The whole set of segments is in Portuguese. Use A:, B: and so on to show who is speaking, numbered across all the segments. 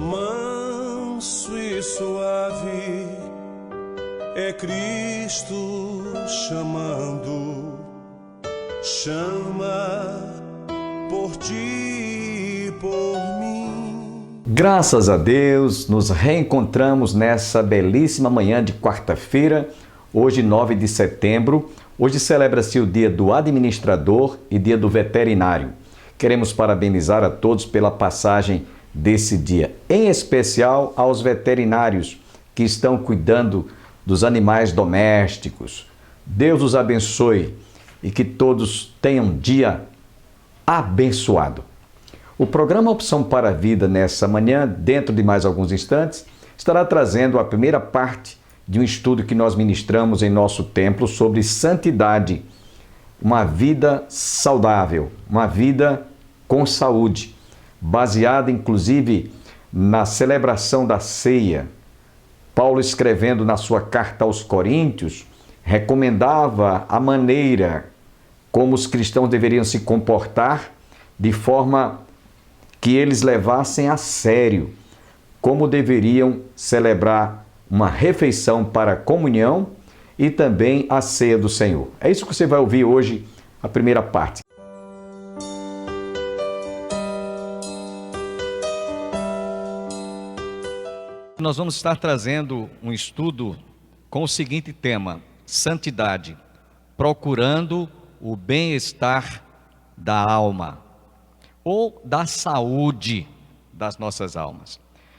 A: Manso e suave é Cristo chamando, chama por ti e por mim.
B: Graças a Deus, nos reencontramos nessa belíssima manhã de quarta-feira, hoje 9 de setembro. Hoje celebra-se o dia do administrador e dia do veterinário. Queremos parabenizar a todos pela passagem desse dia, em especial aos veterinários que estão cuidando dos animais domésticos. Deus os abençoe e que todos tenham um dia abençoado. O programa Opção para a Vida nessa manhã, dentro de mais alguns instantes, estará trazendo a primeira parte de um estudo que nós ministramos em nosso templo sobre santidade, uma vida saudável, uma vida com saúde, baseada inclusive na celebração da ceia. Paulo, escrevendo na sua carta aos Coríntios, recomendava a maneira como os cristãos deveriam se comportar de forma que eles levassem a sério como deveriam celebrar uma refeição para a comunhão e também a ceia do Senhor. É isso que você vai ouvir hoje, a primeira parte. Nós vamos estar trazendo um estudo com o seguinte tema: santidade, procurando o bem-estar da alma ou da saúde das nossas almas.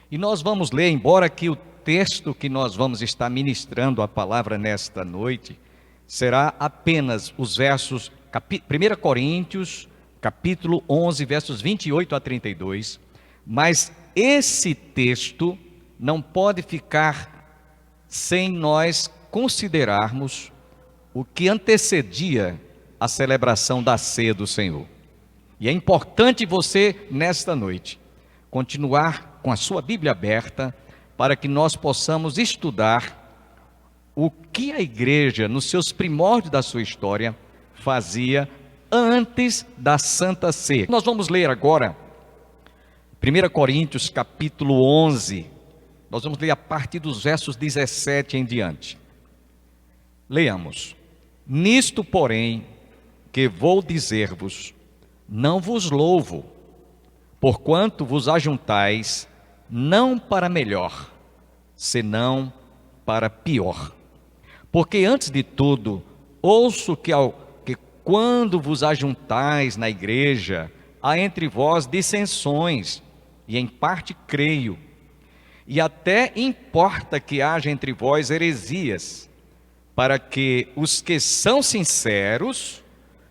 B: E nós vamos ler, embora que o texto que nós vamos estar ministrando a palavra nesta noite será apenas os versos 1 Coríntios, capítulo 11, versos 28 a 32, mas esse texto não pode ficar sem nós considerarmos o que antecedia a celebração da ceia do Senhor. E é importante você, nesta noite, continuar com a sua Bíblia aberta para que nós possamos estudar o que a igreja, nos seus primórdios da sua história, fazia antes da Santa Ceia. Nós vamos ler agora 1 Coríntios capítulo 11, nós vamos ler a partir dos versos 17 em diante. Leamos: nisto, porém, que vou dizer-vos, não vos louvo, porquanto vos ajuntais, não para melhor, senão para pior. Porque antes de tudo, ouço que quando vos ajuntais na igreja, há entre vós dissensões, e em parte creio, e até importa que haja entre vós heresias, para que os que são sinceros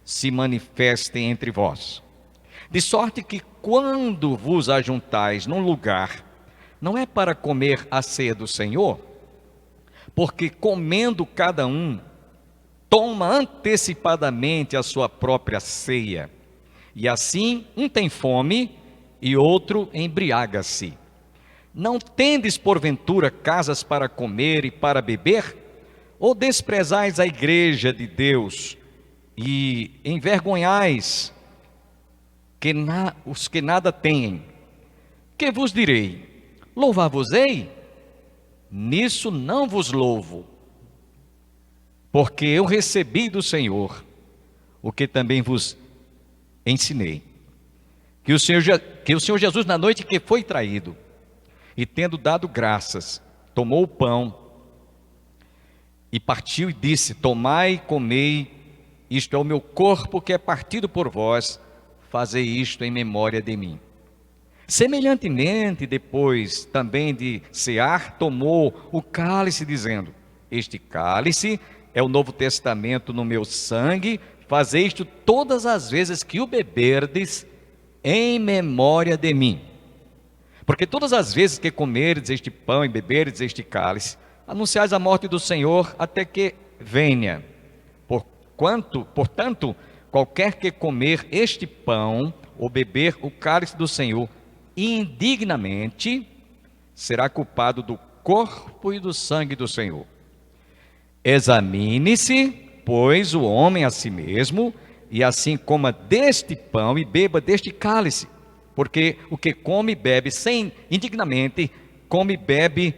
B: se manifestem entre vós. De sorte que quando vos ajuntais num lugar, não é para comer a ceia do Senhor, porque comendo cada um, toma antecipadamente a sua própria ceia, e assim um tem fome e outro embriaga-se. Não tendes porventura casas para comer e para beber? Ou desprezais a igreja de Deus e envergonhais os que nada têm? Que vos direi? Louvar-vos-ei? Nisso não vos louvo, porque eu recebi do Senhor o que também vos ensinei, que o Senhor Jesus, na noite que foi traído, e tendo dado graças, tomou o pão e partiu e disse: tomai e comei, isto é o meu corpo que é partido por vós, fazei isto em memória de mim. Semelhantemente, depois também de cear, tomou o cálice, dizendo: este cálice é o Novo Testamento no meu sangue, fazei isto todas as vezes que o beberdes, em memória de mim. Porque todas as vezes que comerdes este pão e beberdes este cálice, anunciais a morte do Senhor até que venha. Portanto, qualquer que comer este pão ou beber o cálice do Senhor indignamente, será culpado do corpo e do sangue do Senhor. Examine-se, pois, o homem a si mesmo, e assim coma deste pão e beba deste cálice. Porque o que come e bebe sem indignamente, come e bebe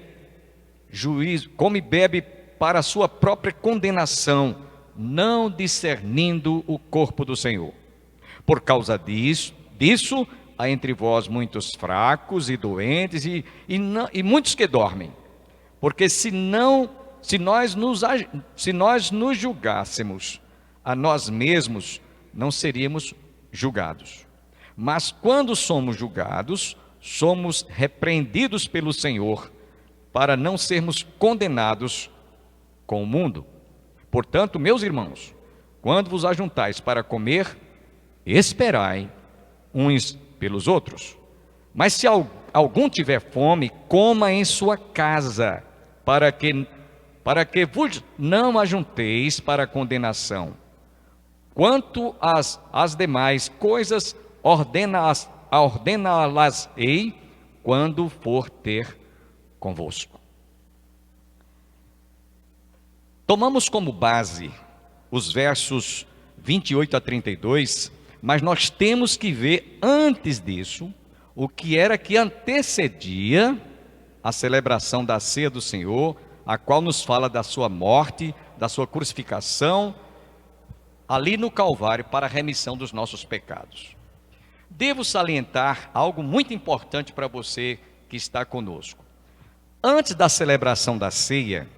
B: juízo, come e bebe para a sua própria condenação, não discernindo o corpo do Senhor. Por causa disso há entre vós muitos fracos e doentes e muitos que dormem. Porque se nós nos julgássemos a nós mesmos, não seríamos julgados. Mas quando somos julgados, somos repreendidos pelo Senhor, para não sermos condenados com o mundo. Portanto, meus irmãos, quando vos ajuntais para comer, esperai uns pelos outros. Mas se algum tiver fome, coma em sua casa, para que vos não ajunteis para condenação. Quanto às demais coisas, ordena-las-ei quando for ter convosco. Tomamos como base os versos 28 a 32, mas nós temos que ver antes disso o que era que antecedia a celebração da ceia do Senhor, a qual nos fala da sua morte, da sua crucificação, ali no Calvário, para a remissão dos nossos pecados. Devo salientar algo muito importante para você que está conosco. Antes da celebração da ceia,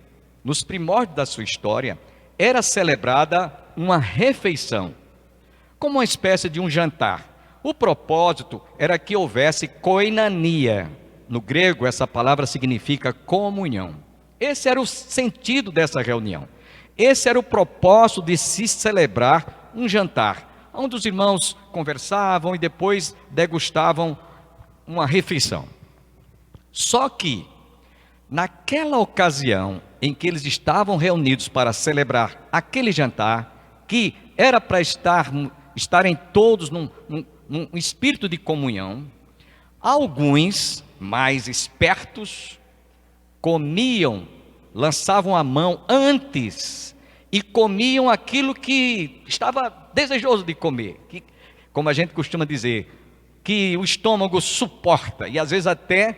B: nos primórdios da sua história, era celebrada uma refeição, como uma espécie de um jantar. O propósito era que houvesse koinonia. No grego, essa palavra significa comunhão. Esse era o sentido dessa reunião. Esse era o propósito de se celebrar um jantar, onde os irmãos conversavam e depois degustavam uma refeição. Só que, naquela ocasião em que eles estavam reunidos para celebrar aquele jantar, que era para estarem todos num espírito de comunhão, alguns mais espertos lançavam a mão antes e comiam aquilo que estava desejoso de comer, que, como a gente costuma dizer, que o estômago suporta, e às vezes até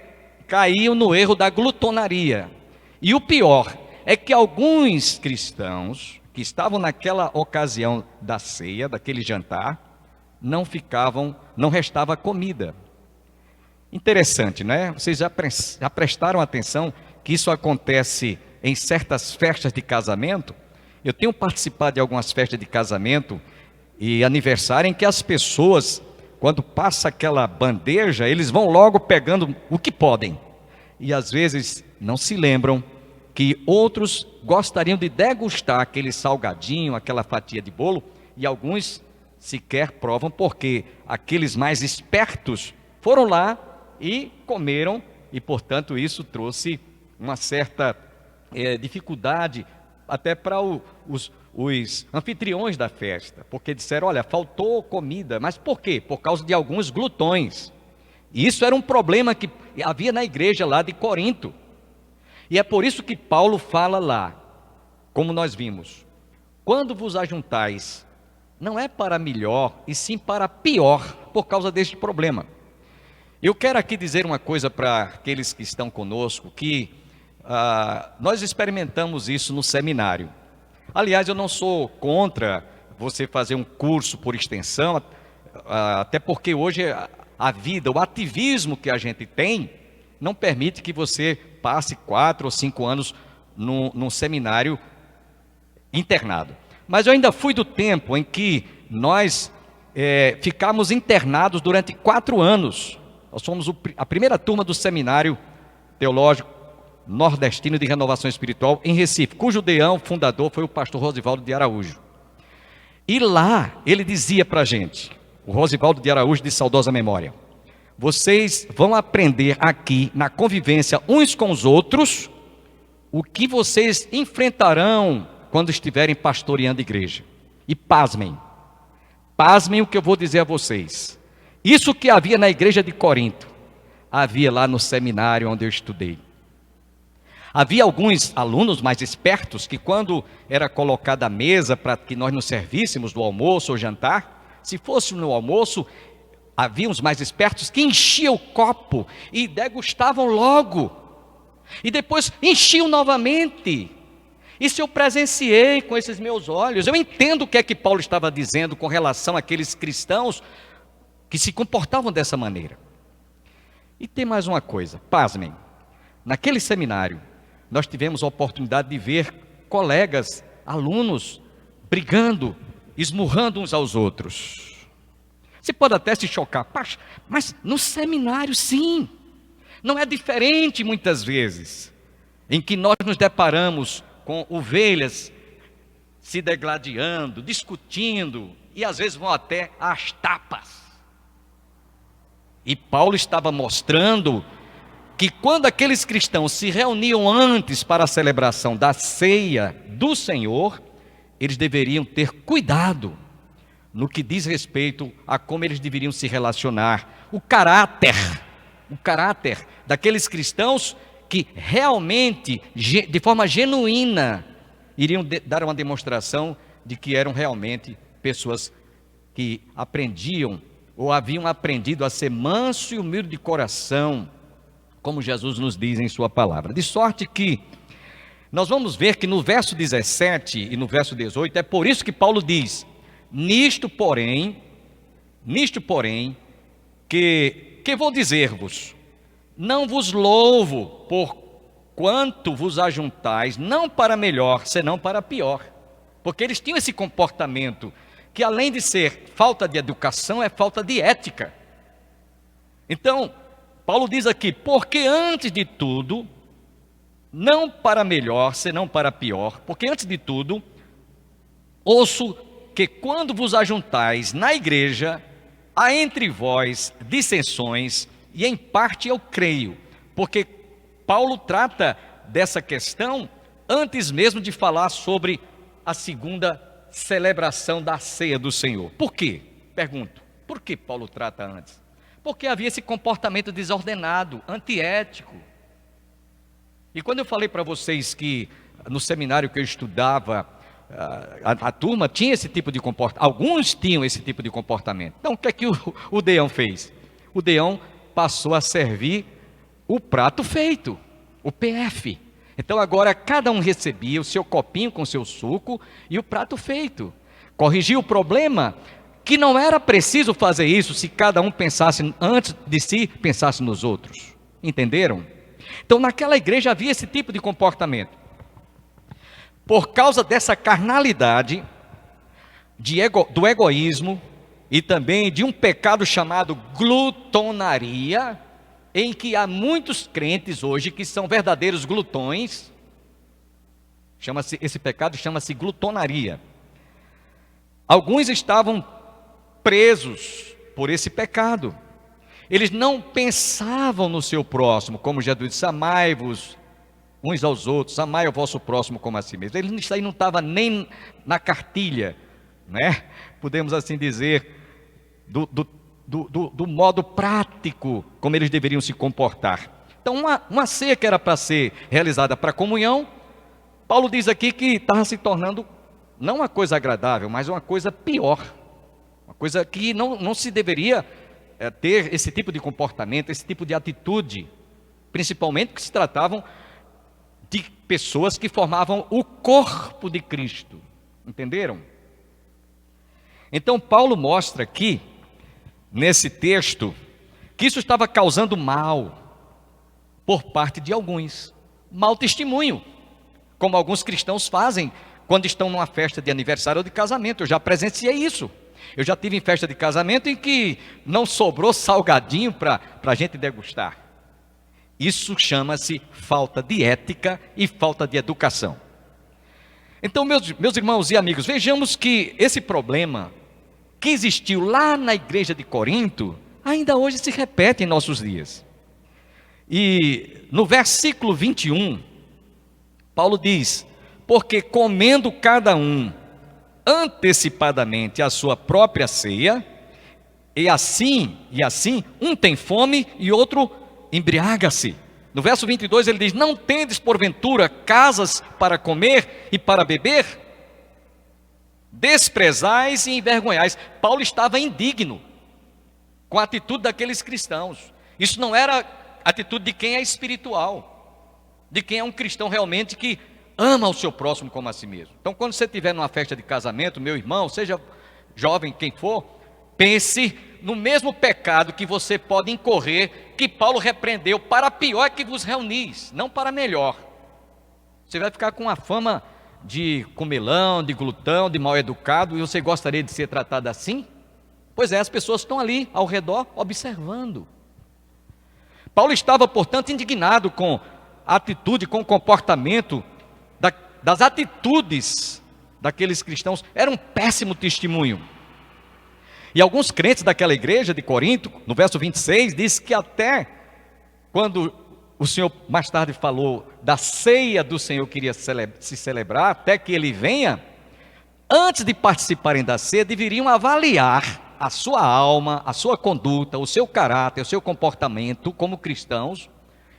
B: caíam no erro da glutonaria. E o pior é que alguns cristãos que estavam naquela ocasião da ceia, daquele jantar, não restava comida. Interessante, né? Vocês já prestaram atenção que isso acontece em certas festas de casamento? Eu tenho participado de algumas festas de casamento e aniversário em que as pessoas, quando passa aquela bandeja, eles vão logo pegando o que podem. E às vezes não se lembram que outros gostariam de degustar aquele salgadinho, aquela fatia de bolo, e alguns sequer provam, porque aqueles mais espertos foram lá e comeram, e portanto isso trouxe uma certa dificuldade até para os anfitriões da festa, porque disseram, olha, faltou comida, mas por quê? Por causa de alguns glutões. E isso era um problema que havia na igreja lá de Corinto. E é por isso que Paulo fala lá, como nós vimos, quando vos ajuntais, não é para melhor, e sim para pior, por causa deste problema. Eu quero aqui dizer uma coisa para aqueles que estão conosco, que nós experimentamos isso no seminário. Aliás, eu não sou contra você fazer um curso por extensão, até porque hoje a vida, o ativismo que a gente tem, não permite que você passe 4 ou 5 anos num seminário internado. Mas eu ainda fui do tempo em que nós ficamos internados durante 4 anos. Nós fomos a primeira turma do Seminário Teológico Nordestino de Renovação Espiritual em Recife, cujo deão fundador foi o pastor Rosivaldo de Araújo. E lá ele dizia para a gente, o Rosivaldo de Araújo de saudosa memória, vocês vão aprender aqui na convivência uns com os outros o que vocês enfrentarão quando estiverem pastoreando a igreja. E pasmem o que eu vou dizer a vocês. Isso que havia na igreja de Corinto, havia lá no seminário onde eu estudei. Havia alguns alunos mais espertos que, quando era colocada a mesa para que nós nos servíssemos do almoço ou jantar, se fosse no almoço, havia os mais espertos que enchiam o copo e degustavam logo. E depois enchiam novamente. Isso eu presenciei com esses meus olhos. Eu entendo o que é que Paulo estava dizendo com relação àqueles cristãos que se comportavam dessa maneira. E tem mais uma coisa, pasmem. Naquele seminário, nós tivemos a oportunidade de ver colegas, alunos, brigando, esmurrando uns aos outros. Você pode até se chocar, mas no seminário sim, não é diferente muitas vezes, em que nós nos deparamos com ovelhas se degladiando, discutindo, e às vezes vão até às tapas. E Paulo estava mostrando que quando aqueles cristãos se reuniam antes para a celebração da ceia do Senhor, eles deveriam ter cuidado no que diz respeito a como eles deveriam se relacionar, o caráter daqueles cristãos que realmente, de forma genuína, iriam dar uma demonstração de que eram realmente pessoas que aprendiam ou haviam aprendido a ser manso e humilde de coração, como Jesus nos diz em sua palavra. De sorte que nós vamos ver que no verso 17 e no verso 18, é por isso que Paulo diz: Nisto, porém, que vou dizer-vos, não vos louvo por quanto vos ajuntais, não para melhor, senão para pior. Porque eles tinham esse comportamento, que além de ser falta de educação, é falta de ética. Então, Paulo diz aqui, porque antes de tudo, não para melhor, senão para pior, porque antes de tudo, ouço que quando vos ajuntais na igreja, há entre vós dissensões, e em parte eu creio, porque Paulo trata dessa questão antes mesmo de falar sobre a segunda celebração da ceia do Senhor. Por quê? Pergunto, por que Paulo trata antes? Porque havia esse comportamento desordenado, antiético. E quando eu falei para vocês que no seminário que eu estudava, a turma tinha esse tipo de comportamento, alguns tinham esse tipo de comportamento. Então o que é que o Deão fez? O Deão passou a servir o prato feito, o PF. Então agora cada um recebia o seu copinho com seu suco e o prato feito. Corrigiu o problema, que não era preciso fazer isso se cada um pensasse antes de si, pensasse nos outros. Entenderam? Então naquela igreja havia esse tipo de comportamento. Por causa dessa carnalidade, do egoísmo e também de um pecado chamado glutonaria, em que há muitos crentes hoje que são verdadeiros glutões. Esse pecado chama-se glutonaria. Alguns estavam presos por esse pecado. Eles não pensavam no seu próximo, como Jesus disse, amai-vos uns aos outros, amai o vosso próximo como a si mesmo. Isso aí não estava nem na cartilha, né? Podemos assim dizer, do modo prático, como eles deveriam se comportar. Então uma ceia que era para ser realizada para comunhão, Paulo diz aqui que estava se tornando não uma coisa agradável, mas uma coisa pior, uma coisa que não se deveria ter esse tipo de comportamento, esse tipo de atitude, principalmente porque se tratavam de pessoas que formavam o corpo de Cristo, entenderam? Então Paulo mostra aqui, nesse texto, que isso estava causando mal por parte de alguns, mau testemunho, como alguns cristãos fazem quando estão numa festa de aniversário ou de casamento. Eu já presenciei isso. Eu já tive em festa de casamento em que não sobrou salgadinho para a gente degustar. Isso chama-se falta de ética e falta de educação. Então, meus irmãos e amigos, vejamos que esse problema que existiu lá na igreja de Corinto, ainda hoje se repete em nossos dias. E no versículo 21, Paulo diz: porque comendo cada um antecipadamente a sua própria ceia, e assim, um tem fome e outro embriaga-se. No verso 22 ele diz: não tendes porventura casas para comer e para beber? Desprezais e envergonhais. Paulo estava indigno. com a atitude daqueles cristãos. Isso não era atitude de quem é espiritual, de quem é um cristão realmente que ama o seu próximo como a si mesmo. Então, quando você estiver numa festa de casamento, meu irmão, seja jovem, quem for, pense no mesmo pecado que você pode incorrer, que Paulo repreendeu: para pior é que vos reunis, não para melhor. Você vai ficar com a fama de comelão, de glutão, de mal educado, e você gostaria de ser tratado assim? Pois é, as pessoas estão ali ao redor observando. Paulo estava, portanto, indignado com a atitude, com o comportamento das atitudes daqueles cristãos. Era um péssimo testemunho. E alguns crentes daquela igreja de Corinto, no verso 26, diz que até quando o Senhor mais tarde falou da ceia do Senhor que iria se celebrar, até que ele venha, antes de participarem da ceia, deveriam avaliar a sua alma, a sua conduta, o seu caráter, o seu comportamento como cristãos,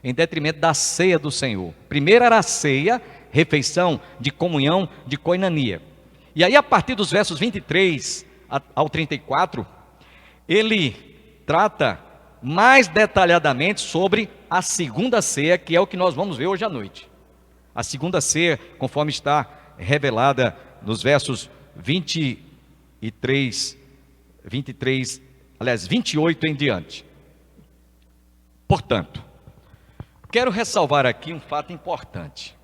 B: em detrimento da ceia do Senhor. Primeiro era a ceia, refeição de comunhão, de koinonia. E aí, a partir dos versos 23 ao 34, ele trata mais detalhadamente sobre a segunda ceia, que é o que nós vamos ver hoje à noite. A segunda ceia, conforme está revelada nos versos 28 em diante. Portanto, quero ressalvar aqui um fato importante.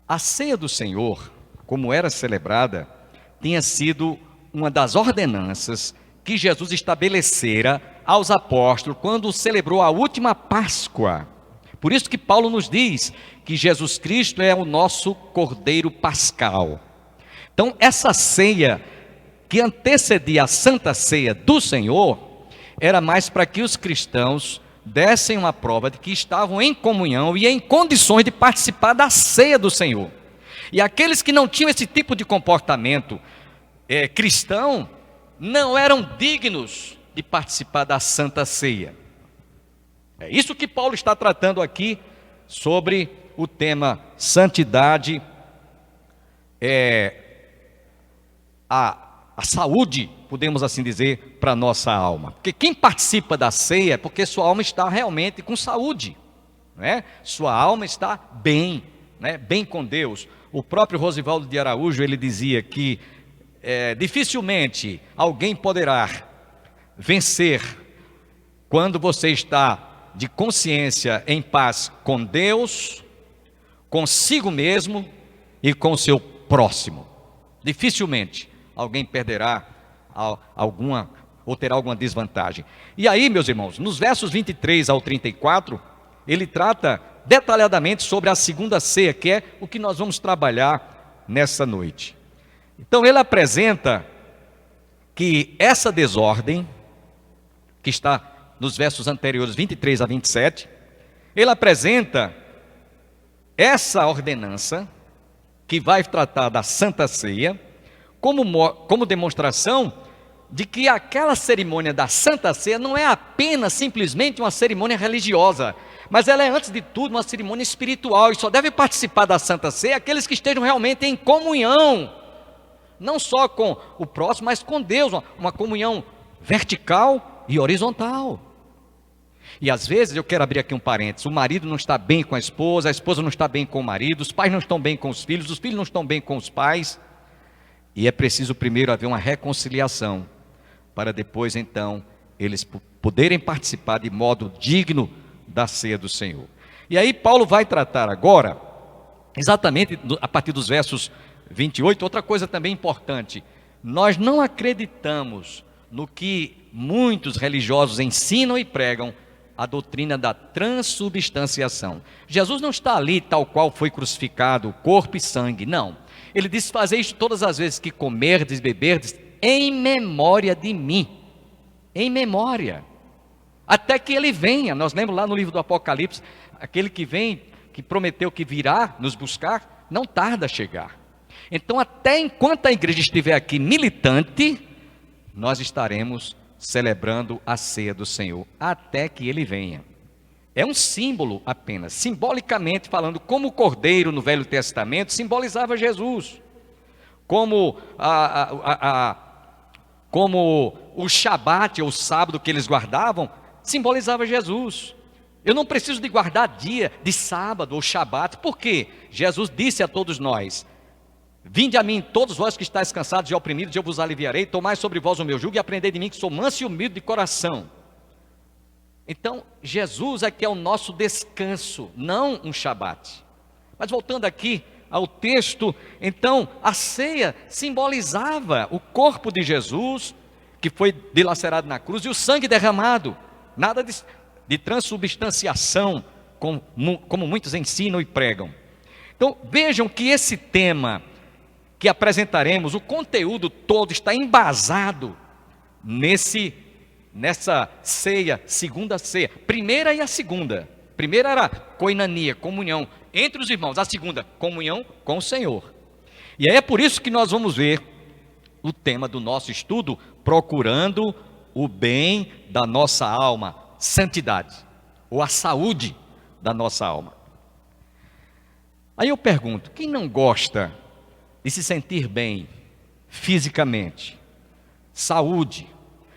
B: A ceia do Senhor, como era celebrada, tinha sido uma das ordenanças que Jesus estabelecera aos apóstolos quando celebrou a última Páscoa. Por isso que Paulo nos diz que Jesus Cristo é o nosso Cordeiro Pascal. Então, essa ceia que antecedia a Santa Ceia do Senhor, era mais para que os cristãos dessem uma prova de que estavam em comunhão e em condições de participar da ceia do Senhor. E aqueles que não tinham esse tipo de comportamento cristão, não eram dignos de participar da Santa Ceia. É isso que Paulo está tratando aqui sobre o tema santidade, a saúde, podemos assim dizer, para a nossa alma. Porque quem participa da ceia é porque sua alma está realmente com saúde, né? Sua alma está bem, né? Bem com Deus. O próprio Rosivaldo de Araújo, ele dizia que dificilmente alguém poderá vencer quando você está de consciência em paz com Deus, consigo mesmo e com o seu próximo. Dificilmente alguém perderá alguma ou terá alguma desvantagem. E aí, meus irmãos, nos versos 23 ao 34, ele trata detalhadamente sobre a segunda ceia, que é o que nós vamos trabalhar nessa noite. Então ele apresenta que essa desordem, que está nos versos anteriores 23 a 27, ele apresenta essa ordenança, que vai tratar da Santa Ceia, como demonstração de que aquela cerimônia da Santa Ceia não é apenas simplesmente uma cerimônia religiosa, mas ela é, antes de tudo, uma cerimônia espiritual, e só deve participar da Santa Ceia aqueles que estejam realmente em comunhão, não só com o próximo, mas com Deus, uma comunhão vertical e horizontal. E às vezes, eu quero abrir aqui um parênteses, o marido não está bem com a esposa não está bem com o marido, os pais não estão bem com os filhos não estão bem com os pais, e é preciso primeiro haver uma reconciliação, para depois então eles poderem participar de modo digno da ceia do Senhor. E aí Paulo vai tratar agora, exatamente a partir dos versos 28, outra coisa também importante: nós não acreditamos no que muitos religiosos ensinam e pregam, a doutrina da transubstanciação. Jesus não está ali tal qual foi crucificado, corpo e sangue, não. Ele diz: fazer isto todas as vezes que comerdes e beberdes, em memória de mim. Em memória. Até que ele venha. Nós lembramos lá no livro do Apocalipse, aquele que vem, que prometeu que virá nos buscar, não tarda a chegar. Então, até enquanto a igreja estiver aqui militante, nós estaremos celebrando a ceia do Senhor, até que ele venha. É um símbolo apenas, simbolicamente falando, como o cordeiro no Velho Testamento simbolizava Jesus, como como o Shabat, ou o sábado que eles guardavam, simbolizava Jesus. Eu não preciso de guardar dia de sábado ou Shabat, porque Jesus disse a todos nós: vinde a mim todos vós que estáis cansados e oprimidos, eu vos aliviarei, tomai sobre vós o meu jugo e aprendei de mim, que sou manso e humilde de coração. Então, Jesus é que é o nosso descanso, não um Shabat. Mas voltando aqui ao texto, então, a ceia simbolizava o corpo de Jesus, que foi dilacerado na cruz, e o sangue derramado. Nada de transubstanciação, como muitos ensinam e pregam. Então, vejam que esse tema que apresentaremos, o conteúdo todo está embasado nessa ceia, segunda ceia. Primeira e a segunda. Primeira era koinonia, comunhão entre os irmãos. A segunda, comunhão com o Senhor. E aí é por isso que nós vamos ver o tema do nosso estudo, procurando o bem da nossa alma, santidade, ou a saúde da nossa alma. Aí eu pergunto, quem não gosta de se sentir bem fisicamente, saúde,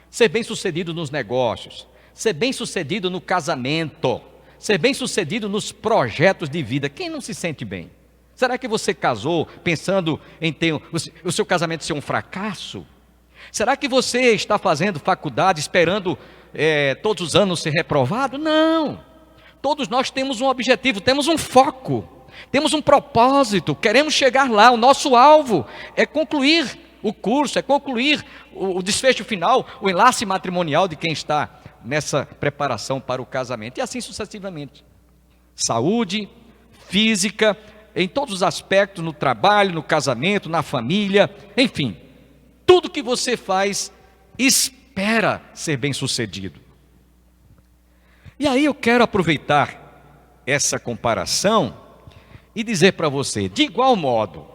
B: ser bem sucedido nos negócios, ser bem sucedido no casamento, ser bem sucedido nos projetos de vida, quem não se sente bem? Será que você casou pensando em ter o seu casamento ser um fracasso? Será que você está fazendo faculdade esperando todos os anos ser reprovado? Não, todos nós temos um objetivo, temos um foco, temos um propósito, queremos chegar lá. O nosso alvo é concluir o curso, é concluir o desfecho final, o enlace matrimonial de quem está nessa preparação para o casamento, e assim sucessivamente. Saúde física, em todos os aspectos, no trabalho, no casamento, na família, enfim, tudo que você faz, espera ser bem sucedido. E aí eu quero aproveitar essa comparação e dizer para você, de igual modo,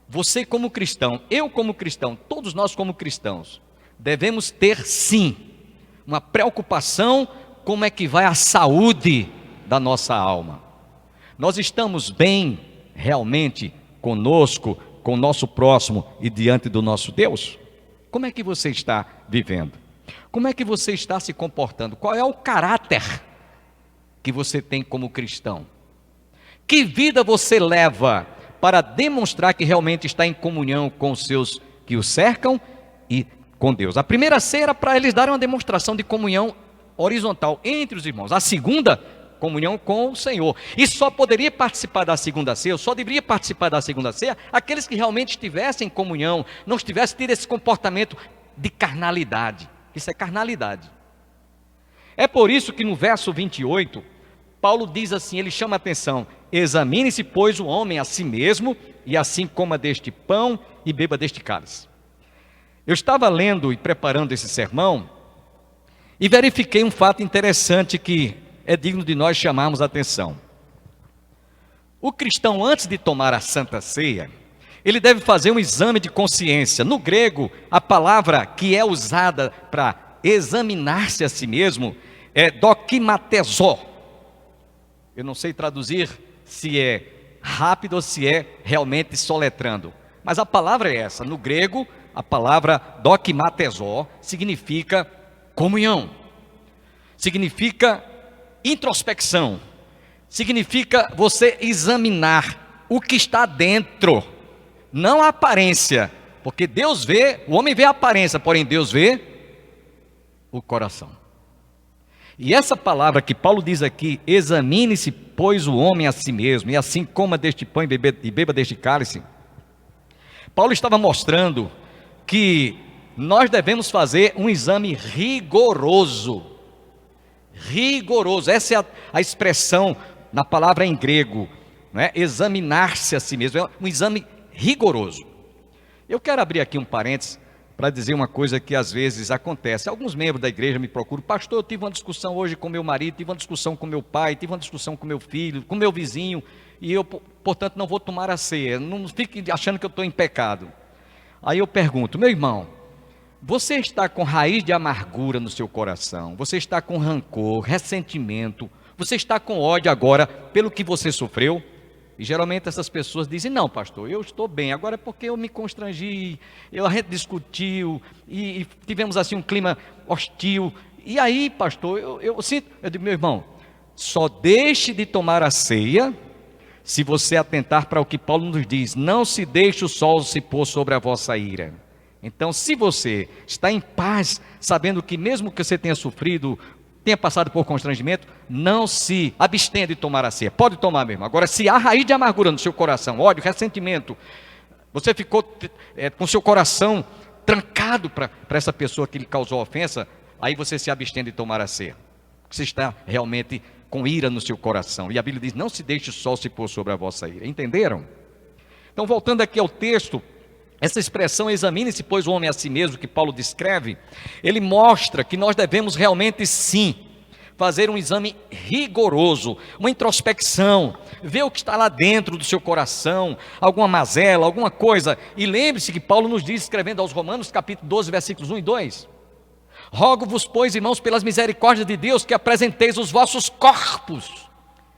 B: você como cristão, eu como cristão, todos nós como cristãos, devemos ter sim, uma preocupação como é que vai a saúde da nossa alma. Nós estamos bem realmente conosco, com o nosso próximo e diante do nosso Deus? Como é que você está vivendo? Como é que você está se comportando? Qual é o caráter que você tem como cristão? Que vida você leva para demonstrar que realmente está em comunhão com os seus que o cercam e com Deus? A primeira ceia era para eles darem uma demonstração de comunhão horizontal entre os irmãos. A segunda, comunhão com o Senhor. E só poderia participar da segunda ceia, só deveria participar da segunda ceia aqueles que realmente estivessem em comunhão, não estivessem tendo esse comportamento de carnalidade. Isso é carnalidade. É por isso que no verso 28, Paulo diz assim, ele chama a atenção: examine-se, pois, o homem a si mesmo, e assim coma deste pão e beba deste cálice. Eu estava lendo e preparando esse sermão, e verifiquei um fato interessante que é digno de nós chamarmos a atenção. O cristão, antes de tomar a Santa Ceia, ele deve fazer um exame de consciência. No grego, a palavra que é usada para examinar-se a si mesmo é dokimatezo. Eu não sei traduzir se é rápido ou se é realmente soletrando, mas a palavra é essa. No grego, a palavra dokimatezo significa comunhão, significa introspecção, significa você examinar o que está dentro, não a aparência, porque Deus vê, o homem vê a aparência, porém Deus vê o coração. E essa palavra que Paulo diz aqui, examine-se, pois, o homem a si mesmo, e assim coma deste pão e beba deste cálice. Paulo estava mostrando que nós devemos fazer um exame rigoroso. Rigoroso, essa é a expressão na palavra em grego, não é? Examinar-se a si mesmo, é um exame rigoroso. Eu quero abrir aqui um parênteses para dizer uma coisa que às vezes acontece. Alguns membros da igreja me procuram: pastor, eu tive uma discussão hoje com meu marido, tive uma discussão com meu pai, tive uma discussão com meu filho, com meu vizinho, e eu, portanto, não vou tomar a ceia. Não fique achando que eu estou em pecado. Aí eu pergunto: meu irmão, você está com raiz de amargura no seu coração, você está com rancor, ressentimento, você está com ódio agora pelo que você sofreu? E geralmente essas pessoas dizem, não, pastor, eu estou bem, agora é porque eu me constrangi, a gente discutiu, e tivemos assim um clima hostil. E aí, pastor, eu sinto, eu digo, meu irmão, só deixe de tomar a ceia se você atentar para o que Paulo nos diz, não se deixe o sol se pôr sobre a vossa ira. Então, se você está em paz, sabendo que mesmo que você tenha sofrido, tenha passado por constrangimento, não se abstenha de tomar a ceia. Pode tomar mesmo. Agora, se há raiz de amargura no seu coração, ódio, ressentimento, você ficou com seu coração trancado para essa pessoa que lhe causou ofensa, aí você se abstém de tomar a ceia. Você está realmente com ira no seu coração. E a Bíblia diz, não se deixe o sol se pôr sobre a vossa ira. Entenderam? Então, voltando aqui ao texto, essa expressão, examine-se, pois, o homem a si mesmo, que Paulo descreve, ele mostra que nós devemos realmente sim fazer um exame rigoroso, uma introspecção, ver o que está lá dentro do seu coração, alguma mazela, alguma coisa. E lembre-se que Paulo nos diz, escrevendo aos Romanos, capítulo 12, versículos 1 e 2, rogo-vos, pois, irmãos, pelas misericórdias de Deus, que apresenteis os vossos corpos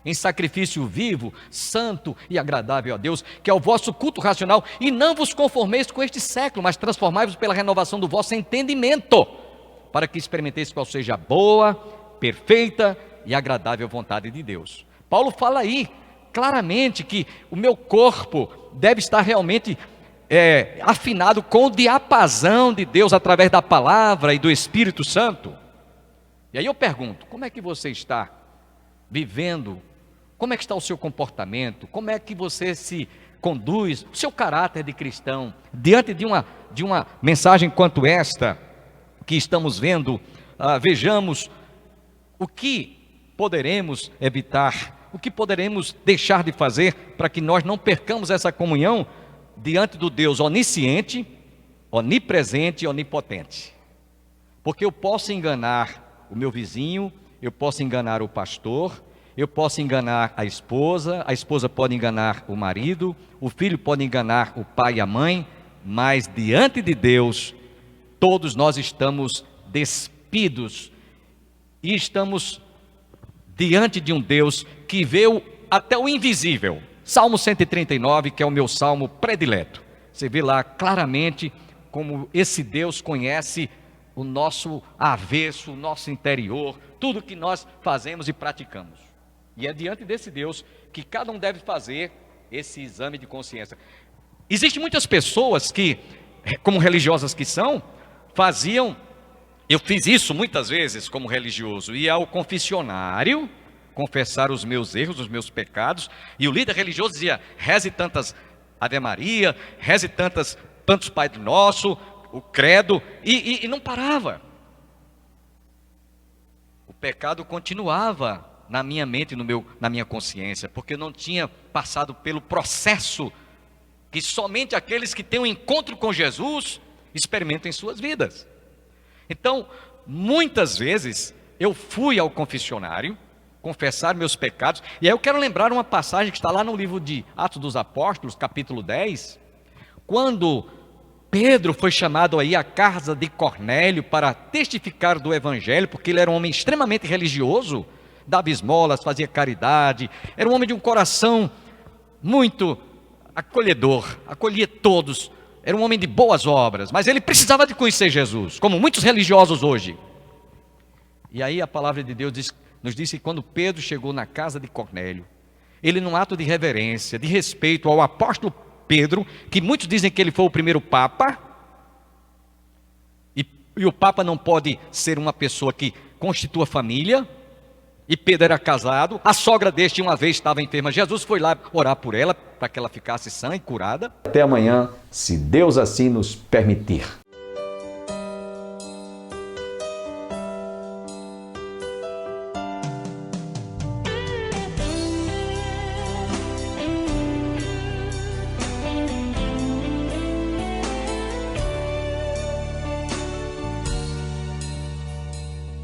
B: em sacrifício vivo, santo e agradável a Deus, que é o vosso culto racional, e não vos conformeis com este século, mas transformai-vos pela renovação do vosso entendimento, para que experimenteis qual seja a boa, perfeita e agradável vontade de Deus. Paulo fala aí claramente que o meu corpo deve estar realmente afinado com o diapasão de Deus através da palavra e do Espírito Santo. E aí eu pergunto, como é que você está vivendo? Como é que está o seu comportamento? Como é que você se conduz, o seu caráter de cristão, diante de uma mensagem quanto esta que estamos vendo? Vejamos o que poderemos evitar, o que poderemos deixar de fazer para que nós não percamos essa comunhão diante do Deus onisciente, onipresente e onipotente. Porque eu posso enganar o meu vizinho, eu posso enganar o pastor, eu posso enganar a esposa pode enganar o marido, o filho pode enganar o pai e a mãe, mas diante de Deus, todos nós estamos despidos e estamos diante de um Deus que vê até o invisível. Salmo 139, que é o meu salmo predileto. Você vê lá claramente como esse Deus conhece o nosso avesso, o nosso interior, tudo que nós fazemos e praticamos. E é diante desse Deus que cada um deve fazer esse exame de consciência. Existem muitas pessoas que, como religiosas que são, eu fiz isso muitas vezes como religioso, ia ao confessionário, confessar os meus erros, os meus pecados, e o líder religioso dizia, reze tantas Ave Maria, reze tantos Pai Nosso, o credo, e não parava. O pecado continuava na minha mente, na minha consciência, porque eu não tinha passado pelo processo que somente aqueles que têm um encontro com Jesus experimentam em suas vidas. Então, muitas vezes, eu fui ao confessionário, confessar meus pecados, e aí eu quero lembrar uma passagem que está lá no livro de Atos dos Apóstolos, capítulo 10, quando Pedro foi chamado aí à casa de Cornélio para testificar do evangelho, porque ele era um homem extremamente religioso, dava esmolas, fazia caridade, era um homem de um coração muito acolhedor, acolhia todos, era um homem de boas obras, mas ele precisava de conhecer Jesus, como muitos religiosos hoje. E aí a palavra de Deus nos disse que quando Pedro chegou na casa de Cornélio, ele num ato de reverência, de respeito ao apóstolo Pedro, que muitos dizem que ele foi o primeiro papa, e o papa não pode ser uma pessoa que constitua família, e Pedro era casado, a sogra deste uma vez estava enferma, Jesus foi lá orar por ela, para que ela ficasse sã e curada. Até amanhã, se Deus assim nos permitir.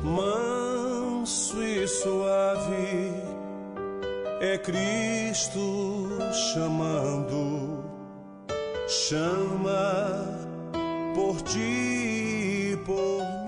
A: Manso e suave é Cristo chamando, chama por ti e por mim.